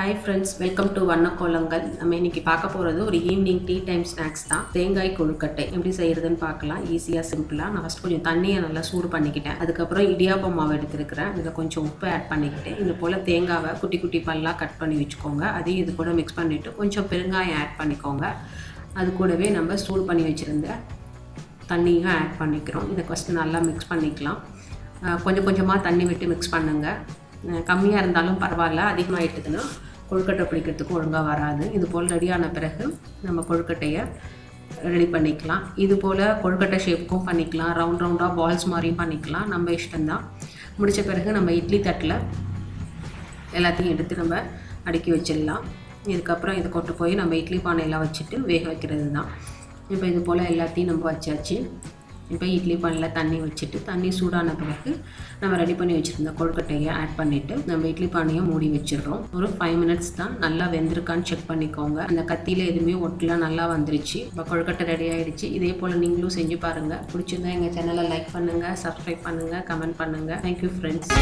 Hi friends, welcome to வண்ணக்கோலங்கள். நம்ம இன்னைக்கு பார்க்க போறது ஒரு ஈவினிங் டீ டைம் ஸ்நாக்ஸ் தான். தேங்காய் கொழுக்கட்டை எப்படி செய்யறதுன்னு பார்க்கலாம். ஈஸியா சிம்பிளா. நான் ஃபர்ஸ்ட் கொஞ்சம் தண்ணியை நல்லா சூடு பண்ணிக்கிட்டேன். அதுக்கப்புறம் இடியாப்ப மாவு எடுத்துருக்கிறேன். இதில் கொஞ்சம் உப்பு ஆட் பண்ணிக்கிட்டேன். இது போல் தேங்காவை குட்டி குட்டி பல்லாக கட் பண்ணி வச்சுக்கோங்க. அதையும் இது கூட மிக்ஸ் பண்ணிவிட்டு கொஞ்சம் பெருங்காயம் ஆட் பண்ணிக்கோங்க. அது கூடவே நம்ம சூடு பண்ணி வச்சுருந்த தண்ணியும் ஆட் பண்ணிக்கிறோம். இதை ஃபஸ்ட்டு நல்லா மிக்ஸ் பண்ணிக்கலாம். கொஞ்சம் கொஞ்சமாக தண்ணி விட்டு மிக்ஸ் பண்ணுங்கள். கம்மியாக இருந்தாலும் பரவாயில்ல, அதிகமாகிட்டுதுன்னா கொழுக்கட்டை பிடிக்கிறதுக்கு ஒழுங்காக வராது. இது போல் ரெடியான பிறகு நம்ம கொழுக்கட்டையை ரெடி பண்ணிக்கலாம். இது போல் கொழுக்கட்டை ஷேப்புக்கும் பண்ணிக்கலாம், ரவுண்டாக பால்ஸ் மாதிரியும் பண்ணிக்கலாம், நம்ம இஷ்டம்தான். முடித்த பிறகு நம்ம இட்லி தட்டில் எல்லாத்தையும் எடுத்து நம்ம அடுக்கி வச்சிடலாம். இதுக்கப்புறம் இதை கொண்டு போய் நம்ம இட்லி பானையெல்லாம் வச்சுட்டு வேக வைக்கிறது தான். இப்போ இது போல் எல்லாத்தையும் நம்ம வச்சாச்சு. இப்போ இட்லி பானையில் தண்ணி வச்சுட்டு தண்ணி சூடான பிறகு நம்ம ரெடி பண்ணி வச்சுருந்த கொழுக்கட்டையை ஆட் பண்ணிவிட்டு நம்ம இட்லி பானையை மூடி வச்சிடுறோம். ஒரு 5 minutes தான். நல்லா வெந்திருக்கான்னு செக் பண்ணிக்கோங்க. அந்த கத்தியில் எதுவுமே ஒட்டலாம், நல்லா வந்துருச்சு. இப்போ கொழுக்கட்டை ரெடி ஆகிடுச்சு. இதே போல் நீங்களும் செஞ்சு பாருங்கள். பிடிச்சிருந்தா எங்கள் சேனலை லைக் பண்ணுங்கள், சப்ஸ்கிரைப் பண்ணுங்கள், கமெண்ட் பண்ணுங்கள். Thank you friends.